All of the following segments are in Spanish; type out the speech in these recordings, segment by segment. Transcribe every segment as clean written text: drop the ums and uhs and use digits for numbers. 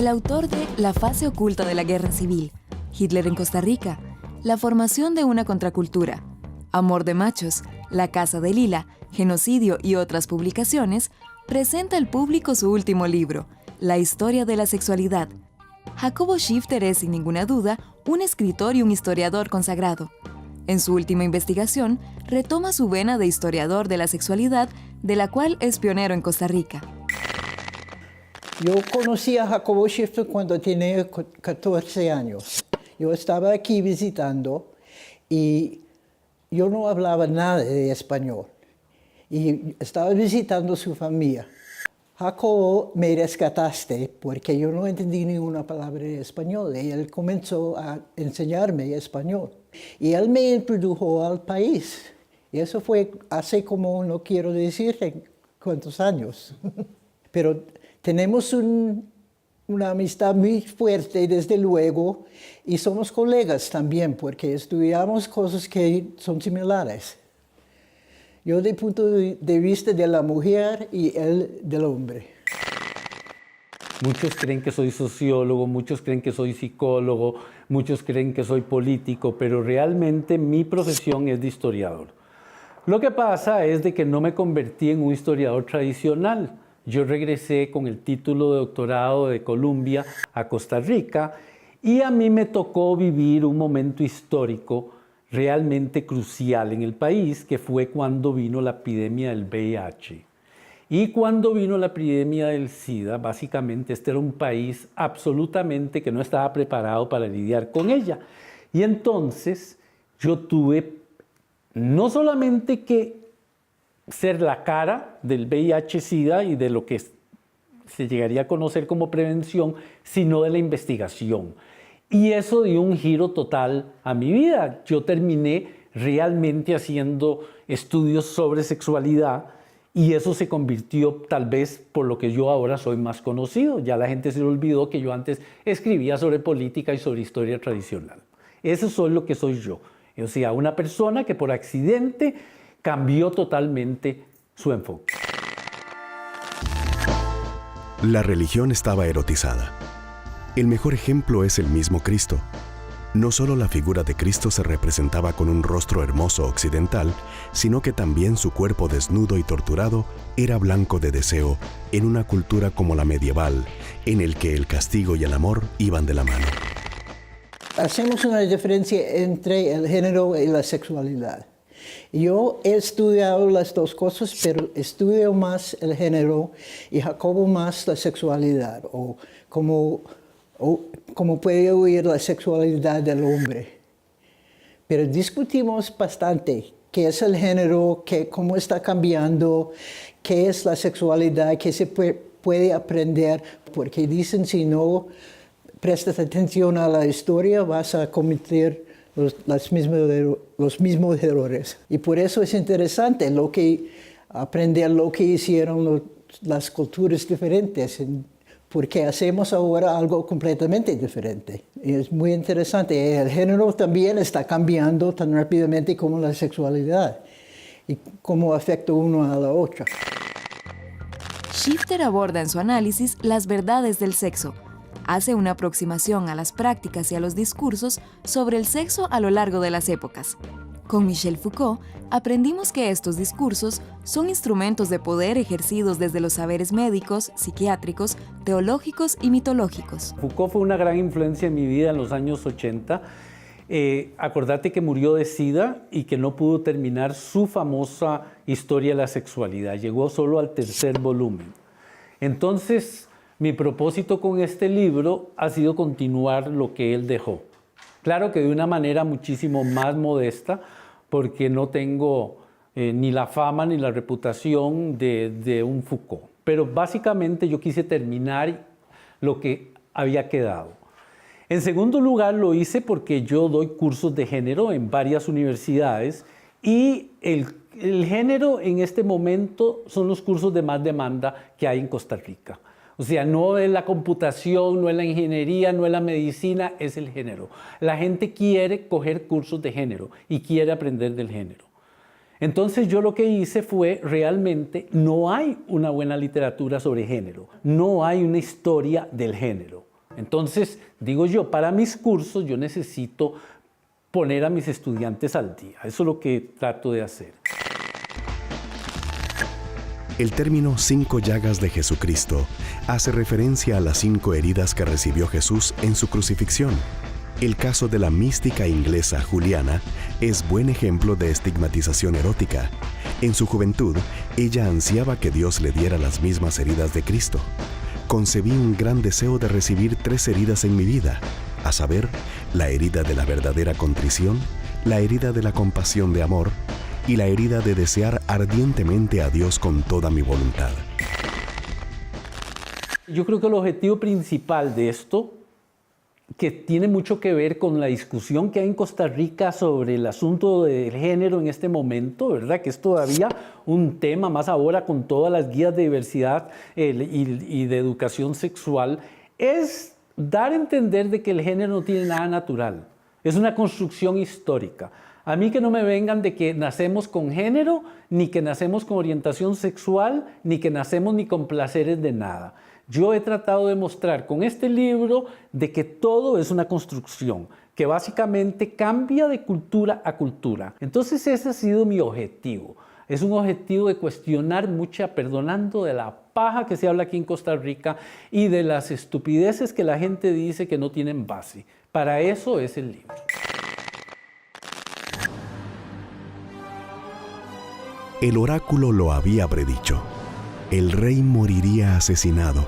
el autor de La fase oculta de la guerra civil, Hitler en Costa Rica, La formación de una contracultura, Amor de machos, La casa de Lila, Genocidio y otras publicaciones, presenta al público su último libro, La historia de la sexualidad. Jacobo Schifter es, sin ninguna duda, un escritor y un historiador consagrado. En su última investigación, retoma su vena de historiador de la sexualidad, de la cual es pionero en Costa Rica. Yo conocí a Jacobo Schifter cuando tenía 14 años. Yo estaba aquí visitando y yo no hablaba nada de español. Y estaba visitando su familia. Jacobo, me rescataste porque yo no entendí ninguna palabra de español y él comenzó a enseñarme español. Y él me introdujo al país. Y eso fue hace como, no quiero decir cuántos años. Pero tenemos una amistad muy fuerte, desde luego, y somos colegas también porque estudiamos cosas que son similares. Yo del punto de vista de la mujer y él del hombre. Muchos creen que soy sociólogo, muchos creen que soy psicólogo, muchos creen que soy político, pero realmente mi profesión es de historiador. Lo que pasa es de que no me convertí en un historiador tradicional. Yo regresé con el título de doctorado de Columbia a Costa Rica y a mí me tocó vivir un momento histórico realmente crucial en el país, que fue cuando vino la epidemia del VIH. Y cuando vino la epidemia del SIDA, básicamente este era un país absolutamente que no estaba preparado para lidiar con ella. Y entonces yo tuve no solamente que ser la cara del VIH-Sida y de lo que se llegaría a conocer como prevención, sino de la investigación. Y eso dio un giro total a mi vida. Yo terminé realmente haciendo estudios sobre sexualidad y eso se convirtió tal vez por lo que yo ahora soy más conocido. Ya la gente se le olvidó que yo antes escribía sobre política y sobre historia tradicional. Eso es lo que soy yo. O sea, una persona que por accidente cambió totalmente su enfoque. La religión estaba erotizada. El mejor ejemplo es el mismo Cristo. No solo la figura de Cristo se representaba con un rostro hermoso occidental, sino que también su cuerpo desnudo y torturado era blanco de deseo en una cultura como la medieval, en el que el castigo y el amor iban de la mano. Hacemos una diferencia entre el género y la sexualidad. Yo he estudiado las dos cosas, pero estudio más el género y Jacobo más la sexualidad, o como puede oír la sexualidad del hombre. Pero discutimos bastante qué es el género, cómo está cambiando, qué es la sexualidad, qué se puede aprender, porque dicen si no prestas atención a la historia vas a cometer los mismos errores. Y por eso es interesante aprender lo que hicieron las culturas diferentes, porque hacemos ahora algo completamente diferente. Y es muy interesante. El género también está cambiando tan rápidamente como la sexualidad y cómo afecta uno a la otra. Schifter aborda en su análisis las verdades del sexo. Hace una aproximación a las prácticas y a los discursos sobre el sexo a lo largo de las épocas. Con Michel Foucault, aprendimos que estos discursos son instrumentos de poder ejercidos desde los saberes médicos, psiquiátricos, teológicos y mitológicos. Foucault fue una gran influencia en mi vida en los años 80. Acordate que murió de SIDA y que no pudo terminar su famosa historia de la sexualidad. Llegó solo al 3er volumen. Entonces, mi propósito con este libro ha sido continuar lo que él dejó. Claro que de una manera muchísimo más modesta, porque no tengo ni la fama ni la reputación de un Foucault. Pero básicamente yo quise terminar lo que había quedado. En segundo lugar, lo hice porque yo doy cursos de género en varias universidades y el género en este momento son los cursos de más demanda que hay en Costa Rica. O sea, no es la computación, no es la ingeniería, no es la medicina, es el género. La gente quiere coger cursos de género y quiere aprender del género. Entonces yo lo que hice fue, realmente no hay una buena literatura sobre género, no hay una historia del género. Entonces, digo yo, para mis cursos yo necesito poner a mis estudiantes al día. Eso es lo que trato de hacer. El término 5 llagas de Jesucristo hace referencia a las 5 heridas que recibió Jesús en su crucifixión. El caso de la mística inglesa Juliana es buen ejemplo de estigmatización erótica. En su juventud, ella ansiaba que Dios le diera las mismas heridas de Cristo. Concebí un gran deseo de recibir 3 heridas en mi vida, a saber, la herida de la verdadera contrición, la herida de la compasión de amor y la herida de desear ardientemente a Dios con toda mi voluntad. Yo creo que el objetivo principal de esto, que tiene mucho que ver con la discusión que hay en Costa Rica sobre el asunto del género en este momento, ¿verdad? Que es todavía un tema, más ahora con todas las guías de diversidad y de educación sexual, es dar a entender de que el género no tiene nada natural. Es una construcción histórica. A mí que no me vengan de que nacemos con género, ni que nacemos con orientación sexual, ni que nacemos ni con placeres de nada. Yo he tratado de mostrar con este libro de que todo es una construcción, que básicamente cambia de cultura a cultura. Entonces ese ha sido mi objetivo. Es un objetivo de cuestionar perdonando de la paja que se habla aquí en Costa Rica y de las estupideces que la gente dice que no tienen base. Para eso es el libro. El oráculo lo había predicho. El rey moriría asesinado.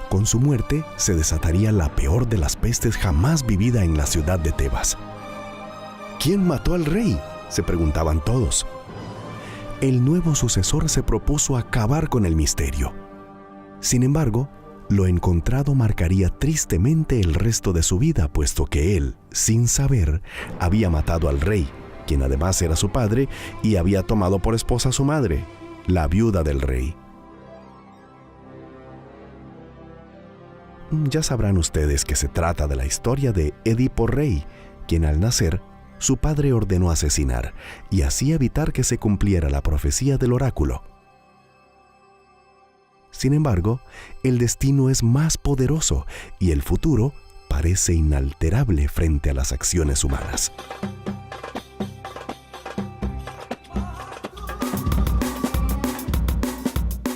Con su muerte se desataría la peor de las pestes jamás vivida en la ciudad de Tebas. ¿Quién mató al rey?, se preguntaban todos. El nuevo sucesor se propuso acabar con el misterio. Sin embargo, lo encontrado marcaría tristemente el resto de su vida, puesto que él, sin saber, había matado al rey, quien además era su padre, y había tomado por esposa a su madre, la viuda del rey. Ya sabrán ustedes que se trata de la historia de Edipo Rey, quien al nacer, su padre ordenó asesinar y así evitar que se cumpliera la profecía del oráculo. Sin embargo, el destino es más poderoso y el futuro parece inalterable frente a las acciones humanas.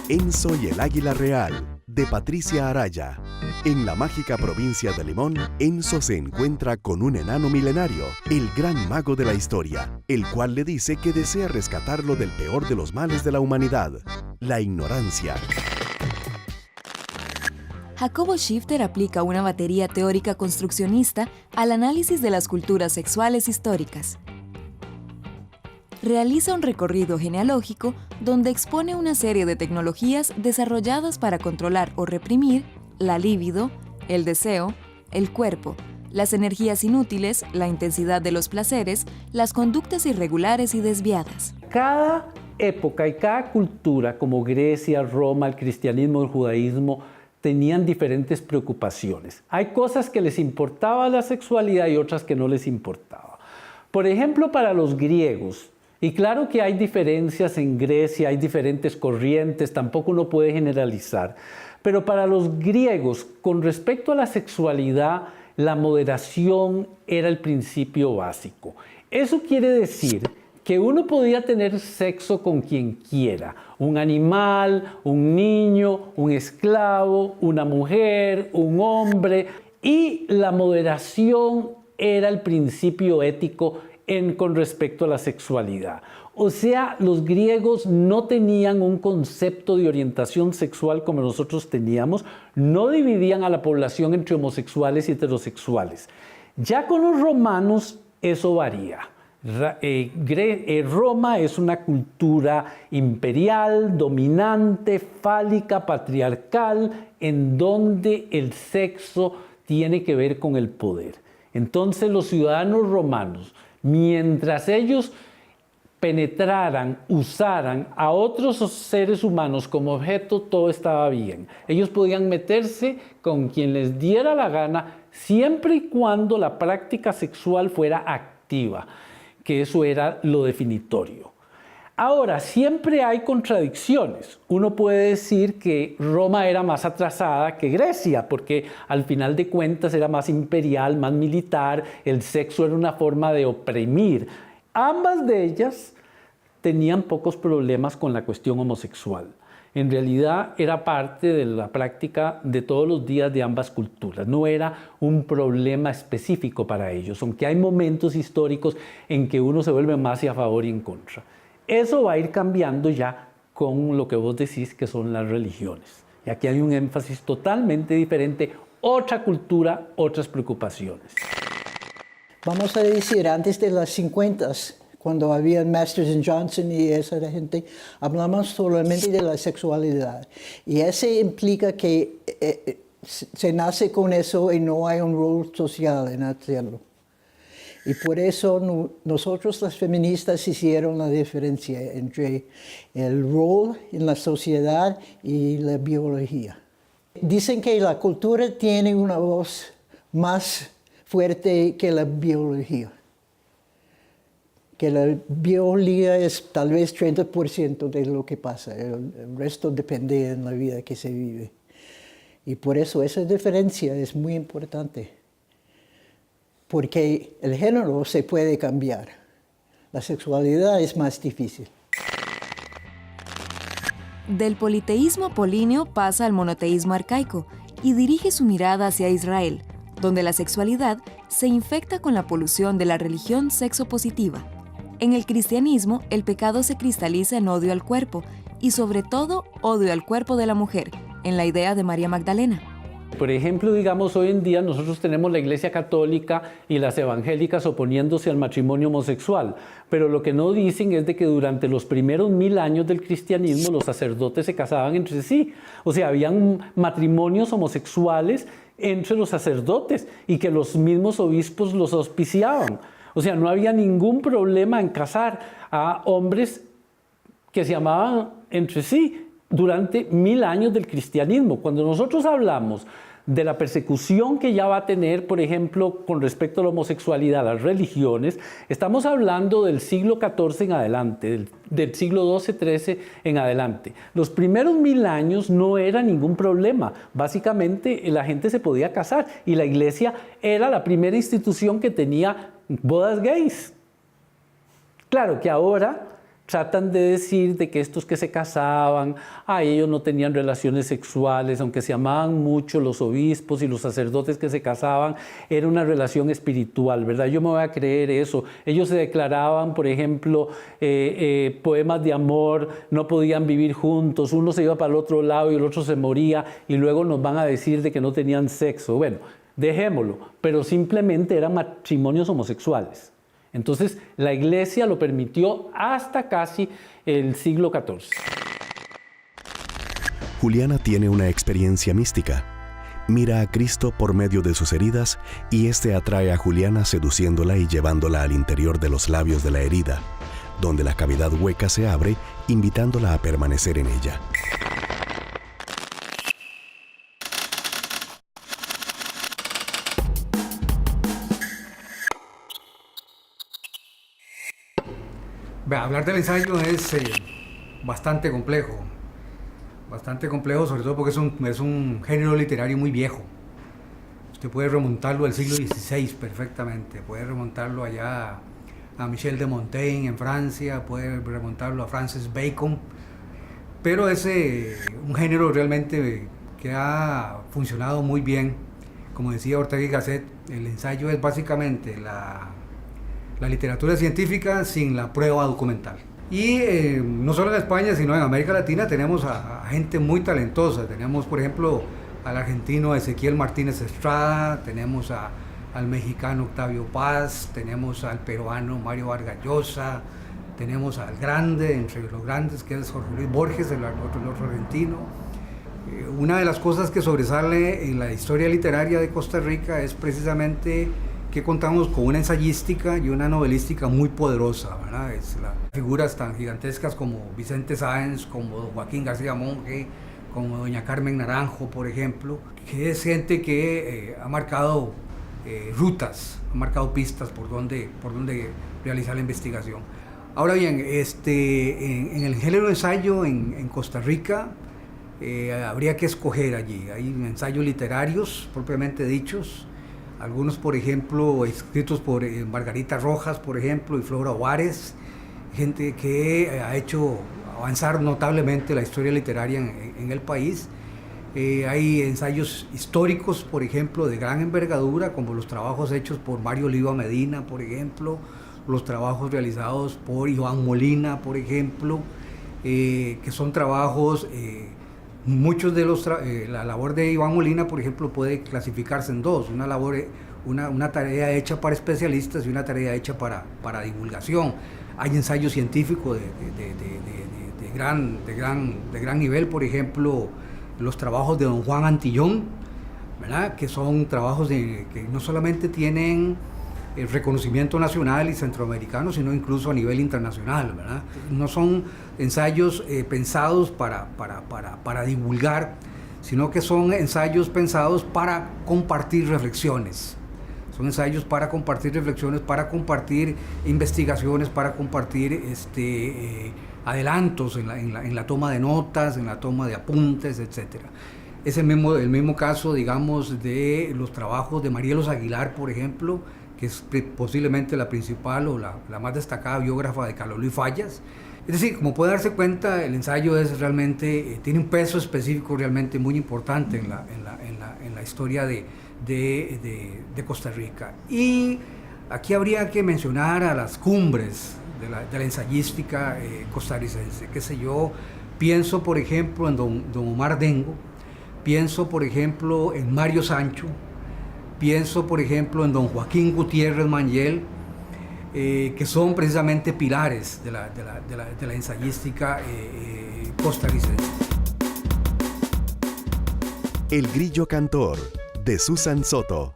Enzo y el Águila Real, de Patricia Araya. En la mágica provincia de Limón, Enzo se encuentra con un enano milenario, el gran mago de la historia, el cual le dice que desea rescatarlo del peor de los males de la humanidad, la ignorancia. Jacobo Shifter aplica una batería teórica construccionista al análisis de las culturas sexuales históricas. Realiza un recorrido genealógico donde expone una serie de tecnologías desarrolladas para controlar o reprimir la libido, el deseo, el cuerpo, las energías inútiles, la intensidad de los placeres, las conductas irregulares y desviadas. Cada época y cada cultura, como Grecia, Roma, el cristianismo, el judaísmo, tenían diferentes preocupaciones. Hay cosas que les importaba la sexualidad y otras que no les importaba. Por ejemplo, para los griegos, y claro que hay diferencias en Grecia, hay diferentes corrientes, tampoco uno puede generalizar, pero para los griegos, con respecto a la sexualidad, la moderación era el principio básico. Eso quiere decir que uno podía tener sexo con quien quiera, un animal, un niño, un esclavo, una mujer, un hombre, y la moderación era el principio ético con respecto a la sexualidad. O sea, los griegos no tenían un concepto de orientación sexual como nosotros teníamos, no dividían a la población entre homosexuales y heterosexuales. Ya con los romanos eso varía. Roma es una cultura imperial, dominante, fálica, patriarcal, en donde el sexo tiene que ver con el poder. Entonces los ciudadanos romanos, mientras ellos penetraran, usaran a otros seres humanos como objeto, todo estaba bien. Ellos podían meterse con quien les diera la gana, siempre y cuando la práctica sexual fuera activa, que eso era lo definitorio. Ahora, siempre hay contradicciones. Uno puede decir que Roma era más atrasada que Grecia, porque al final de cuentas era más imperial, más militar, el sexo era una forma de oprimir. Ambas de ellas tenían pocos problemas con la cuestión homosexual. En realidad era parte de la práctica de todos los días de ambas culturas. No era un problema específico para ellos, aunque hay momentos históricos en que uno se vuelve más a favor y en contra. Eso va a ir cambiando ya con lo que vos decís que son las religiones. Y aquí hay un énfasis totalmente diferente, otra cultura, otras preocupaciones. Vamos a decir, antes de las 50, cuando había Masters and Johnson y esa gente, hablamos solamente de la sexualidad. Y eso implica que se nace con eso y no hay un rol social en hacerlo. Y por eso nosotros las feministas hicieron la diferencia entre el rol en la sociedad y la biología. Dicen que la cultura tiene una voz más fuerte que la biología. Que la biología es tal vez 30% de lo que pasa, el resto depende en la vida que se vive. Y por eso esa diferencia es muy importante, porque el género se puede cambiar, la sexualidad es más difícil. Del politeísmo apolíneo pasa al monoteísmo arcaico y dirige su mirada hacia Israel, donde la sexualidad se infecta con la polución de la religión sexopositiva. En el cristianismo, el pecado se cristaliza en odio al cuerpo y sobre todo odio al cuerpo de la mujer, en la idea de María Magdalena. Por ejemplo, digamos, hoy en día nosotros tenemos la Iglesia Católica y las evangélicas oponiéndose al matrimonio homosexual, pero lo que no dicen es de que durante los primeros 1000 años del cristianismo los sacerdotes se casaban entre sí. O sea, habían matrimonios homosexuales entre los sacerdotes y que los mismos obispos los auspiciaban. O sea, no había ningún problema en casar a hombres que se amaban entre sí durante 1000 años del cristianismo. Cuando nosotros hablamos de la persecución que ya va a tener, por ejemplo, con respecto a la homosexualidad, las religiones, estamos hablando del siglo XIV en adelante, del siglo XII, XIII en adelante. Los primeros 1000 años no era ningún problema. Básicamente la gente se podía casar y la iglesia era la primera institución que tenía bodas gays. Claro que ahora tratan de decir de que estos que se casaban, ellos no tenían relaciones sexuales, aunque se amaban mucho los obispos y los sacerdotes que se casaban, era una relación espiritual, ¿verdad? Yo me voy a creer eso. Ellos se declaraban, por ejemplo, poemas de amor, no podían vivir juntos, uno se iba para el otro lado y el otro se moría, y luego nos van a decir de que no tenían sexo. Bueno, dejémoslo, pero simplemente eran matrimonios homosexuales. Entonces, la iglesia lo permitió hasta casi el siglo XIV. Juliana tiene una experiencia mística. Mira a Cristo por medio de sus heridas y este atrae a Juliana seduciéndola y llevándola al interior de los labios de la herida, donde la cavidad hueca se abre, invitándola a permanecer en ella. Hablar del ensayo es bastante complejo, sobre todo porque es un género literario muy viejo. Usted puede remontarlo al siglo XVI perfectamente, puede remontarlo allá a Michel de Montaigne en Francia, puede remontarlo a Francis Bacon, pero es un género realmente que ha funcionado muy bien. Como decía Ortega y Gasset, el ensayo es básicamente la literatura científica sin la prueba documental. Y no solo en España, sino en América Latina tenemos a gente muy talentosa. Tenemos, por ejemplo, al argentino Ezequiel Martínez Estrada, tenemos al mexicano Octavio Paz, tenemos al peruano Mario Vargas Llosa, tenemos al grande, entre los grandes, que es Jorge Luis Borges, el otro argentino. Una de las cosas que sobresale en la historia literaria de Costa Rica es precisamente que contamos con una ensayística y una novelística muy poderosa, ¿verdad? Figuras tan gigantescas como Vicente Sáenz, como Joaquín García Monge, como doña Carmen Naranjo, por ejemplo, que es gente que ha marcado rutas, ha marcado pistas por donde realizar la investigación. Ahora bien, en el género de ensayo en Costa Rica habría que escoger allí. Hay ensayos literarios propiamente dichos, algunos, por ejemplo, escritos por Margarita Rojas, por ejemplo, y Flora Juárez, gente que ha hecho avanzar notablemente la historia literaria en el país. Hay ensayos históricos, por ejemplo, de gran envergadura, como los trabajos hechos por Mario Oliva Medina, por ejemplo, los trabajos realizados por Iván Molina, por ejemplo, que son trabajos, muchos de los, la labor de Iván Molina, por ejemplo, puede clasificarse en dos, una tarea hecha para especialistas y una tarea hecha para divulgación. Hay ensayos científicos de gran nivel, por ejemplo, los trabajos de don Juan Antillón, ¿verdad? Que son trabajos que no solamente tienen el reconocimiento nacional y centroamericano, sino incluso a nivel internacional, ¿verdad? No son ensayos pensados para divulgar, sino que son ensayos pensados para compartir reflexiones. Son ensayos para compartir reflexiones, para compartir investigaciones, para compartir adelantos en la toma de notas, en la toma de apuntes, etc. Es el mismo caso, digamos, de los trabajos de Marielos Aguilar, por ejemplo, que es posiblemente la principal o la más destacada biógrafa de Carlos Luis Fallas. Es decir, como puede darse cuenta, el ensayo es realmente, tiene un peso específico realmente muy importante en la historia de Costa Rica. Y aquí habría que mencionar a las cumbres de la ensayística costarricense, qué sé yo. Pienso, por ejemplo, en don Omar Dengo, pienso, por ejemplo, en Mario Sancho, pienso, por ejemplo, en don Joaquín Gutiérrez Manyel, que son precisamente pilares de la ensayística costarricense. El Grillo Cantor, de Susan Soto,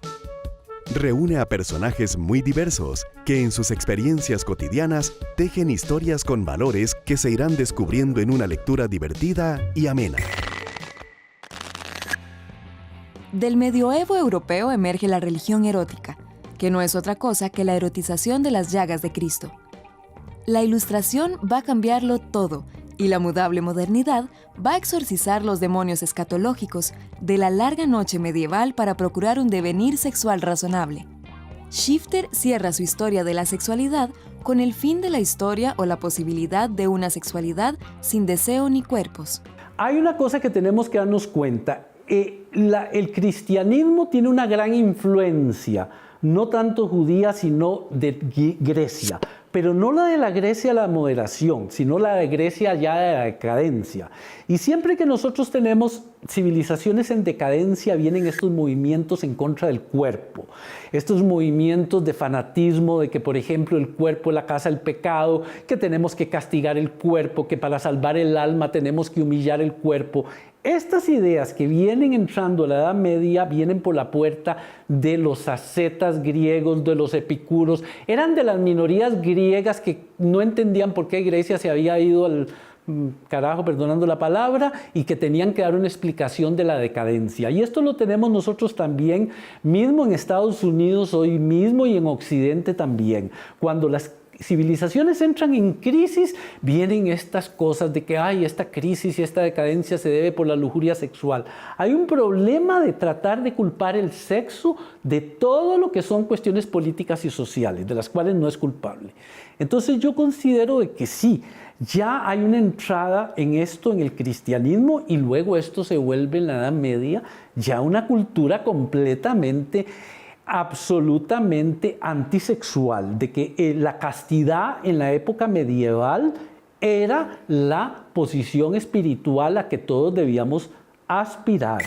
reúne a personajes muy diversos que en sus experiencias cotidianas tejen historias con valores que se irán descubriendo en una lectura divertida y amena. Del medioevo europeo emerge la religión erótica, que no es otra cosa que la erotización de las llagas de Cristo. La Ilustración va a cambiarlo todo, y la mudable modernidad va a exorcizar los demonios escatológicos de la larga noche medieval para procurar un devenir sexual razonable. Shifter cierra su historia de la sexualidad con el fin de la historia o la posibilidad de una sexualidad sin deseo ni cuerpos. Hay una cosa que tenemos que darnos cuenta. El cristianismo tiene una gran influencia, no tanto judía, sino de Grecia, pero no la de la Grecia de la moderación, sino la de Grecia ya de la decadencia. Y siempre que nosotros tenemos civilizaciones en decadencia, vienen estos movimientos en contra del cuerpo, estos movimientos de fanatismo, de que, por ejemplo, el cuerpo es la casa del pecado, que tenemos que castigar el cuerpo, que para salvar el alma tenemos que humillar el cuerpo. Estas ideas que vienen entrando a la Edad Media vienen por la puerta de los ascetas griegos, de los epicuros. Eran de las minorías griegas que no entendían por qué Grecia se había ido al carajo, perdonando la palabra, y que tenían que dar una explicación de la decadencia. Y esto lo tenemos nosotros también, mismo en Estados Unidos hoy mismo y en Occidente también. Cuando las civilizaciones entran en crisis, vienen estas cosas de que esta crisis y esta decadencia se debe por la lujuria sexual. Hay un problema de tratar de culpar el sexo de todo lo que son cuestiones políticas y sociales, de las cuales no es culpable. Entonces yo considero de que sí, ya hay una entrada en esto, en el cristianismo, y luego esto se vuelve en la Edad Media ya una cultura completamente, absolutamente antisexual, de que la castidad en la época medieval era la posición espiritual a que todos debíamos aspirar.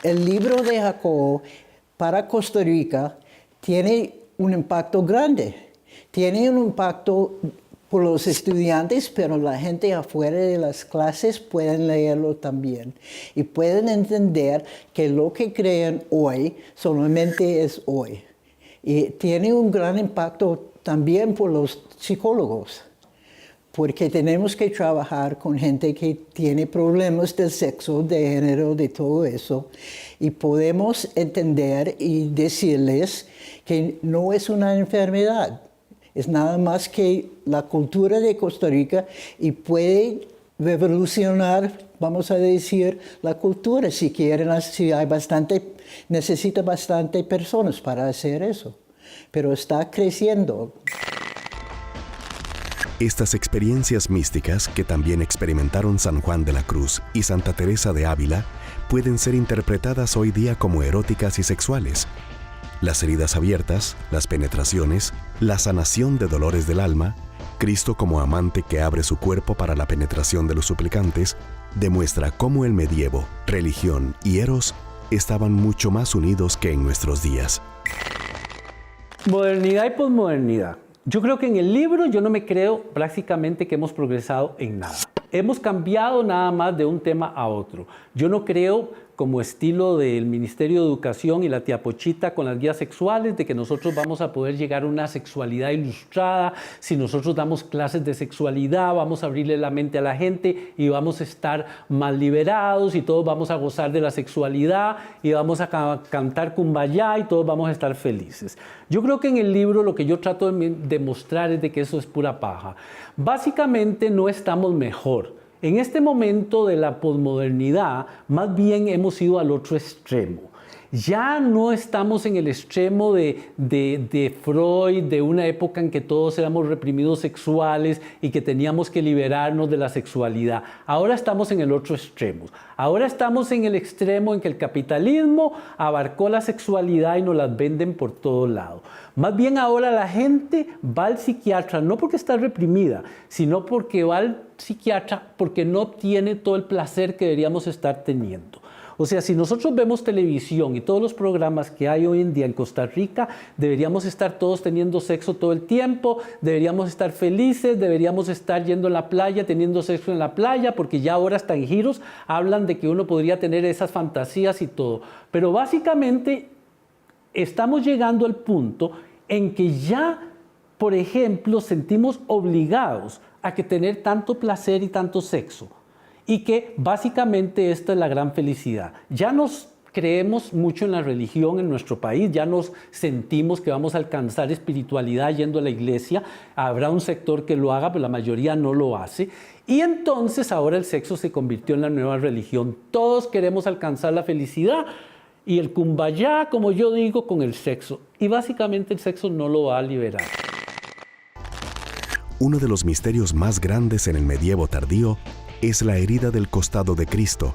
El libro de Jacobo para Costa Rica tiene un impacto grande. Tiene un impacto por los estudiantes, pero la gente afuera de las clases pueden leerlo también y pueden entender que lo que creen hoy solamente es hoy. Y tiene un gran impacto también por los psicólogos, porque tenemos que trabajar con gente que tiene problemas del sexo, de género, de todo eso, y podemos entender y decirles que no es una enfermedad. Es nada más que la cultura de Costa Rica y puede revolucionar, vamos a decir, la cultura si quieren, si hay necesita bastante personas para hacer eso. Pero está creciendo. Estas experiencias místicas que también experimentaron San Juan de la Cruz y Santa Teresa de Ávila pueden ser interpretadas hoy día como eróticas y sexuales. Las heridas abiertas, las penetraciones, la sanación de dolores del alma, Cristo como amante que abre su cuerpo para la penetración de los suplicantes, demuestra cómo el medievo, religión y eros estaban mucho más unidos que en nuestros días. Modernidad y posmodernidad. Yo creo que en el libro yo no me creo prácticamente que hemos progresado en nada. Hemos cambiado nada más de un tema a otro. Yo no creo, como estilo del Ministerio de Educación y la tía Pochita con las guías sexuales, de que nosotros vamos a poder llegar a una sexualidad ilustrada. Si nosotros damos clases de sexualidad, vamos a abrirle la mente a la gente y vamos a estar más liberados y todos vamos a gozar de la sexualidad y vamos a cantar Kumbaya y todos vamos a estar felices. Yo creo que en el libro lo que yo trato de demostrar es de que eso es pura paja. Básicamente no estamos mejor. En este momento de la posmodernidad, más bien hemos ido al otro extremo. Ya no estamos en el extremo de Freud, de una época en que todos éramos reprimidos sexuales y que teníamos que liberarnos de la sexualidad. Ahora estamos en el otro extremo. Ahora estamos en el extremo en que el capitalismo abarcó la sexualidad y nos las venden por todos lados. Más bien ahora la gente va al psiquiatra no porque está reprimida, sino porque va al psiquiatra porque no obtiene todo el placer que deberíamos estar teniendo. O sea, si nosotros vemos televisión y todos los programas que hay hoy en día en Costa Rica, deberíamos estar todos teniendo sexo todo el tiempo, deberíamos estar felices, deberíamos estar yendo a la playa, teniendo sexo en la playa, porque ya ahora hasta en giros hablan de que uno podría tener esas fantasías y todo. Pero básicamente estamos llegando al punto en que ya, por ejemplo, sentimos obligados a que tener tanto placer y tanto sexo. Y que básicamente esta es la gran felicidad. Ya nos creemos mucho en la religión en nuestro país, ya nos sentimos que vamos a alcanzar espiritualidad yendo a la iglesia. Habrá un sector que lo haga, pero la mayoría no lo hace. Y entonces ahora el sexo se convirtió en la nueva religión. Todos queremos alcanzar la felicidad y el kumbaya, como yo digo, con el sexo. Y básicamente el sexo no lo va a liberar. Uno de los misterios más grandes en el medievo tardío es la herida del costado de Cristo,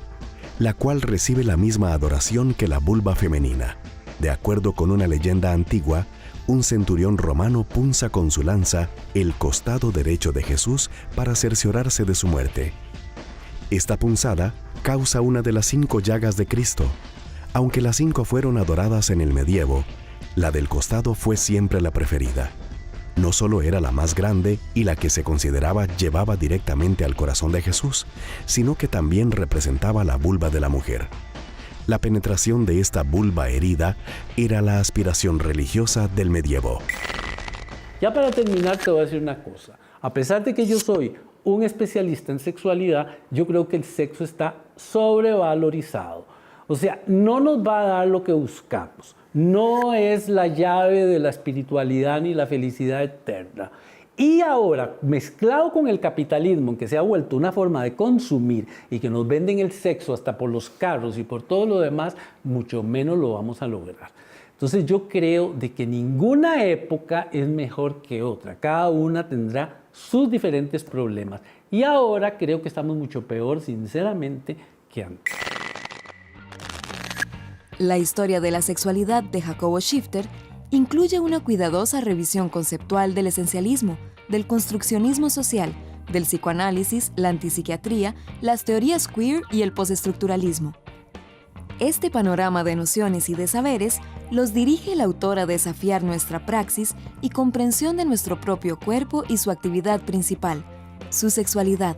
la cual recibe la misma adoración que la vulva femenina. De acuerdo con una leyenda antigua, un centurión romano punza con su lanza el costado derecho de Jesús para cerciorarse de su muerte. Esta punzada causa una de las 5 llagas de Cristo. Aunque las 5 fueron adoradas en el medievo, la del costado fue siempre la preferida. No solo era la más grande y la que se consideraba llevaba directamente al corazón de Jesús, sino que también representaba la vulva de la mujer. La penetración de esta vulva herida era la aspiración religiosa del medievo. Ya para terminar te voy a decir una cosa. A pesar de que yo soy un especialista en sexualidad, yo creo que el sexo está sobrevalorizado. O sea, no nos va a dar lo que buscamos. No es la llave de la espiritualidad ni la felicidad eterna. Y ahora, mezclado con el capitalismo, en que se ha vuelto una forma de consumir y que nos venden el sexo hasta por los carros y por todo lo demás, mucho menos lo vamos a lograr. Entonces yo creo de que ninguna época es mejor que otra. Cada una tendrá sus diferentes problemas. Y ahora creo que estamos mucho peor, sinceramente, que antes. La historia de la sexualidad de Jacobo Schifter incluye una cuidadosa revisión conceptual del esencialismo, del construccionismo social, del psicoanálisis, la antipsiquiatría, las teorías queer y el postestructuralismo. Este panorama de nociones y de saberes los dirige el autor a desafiar nuestra praxis y comprensión de nuestro propio cuerpo y su actividad principal, su sexualidad.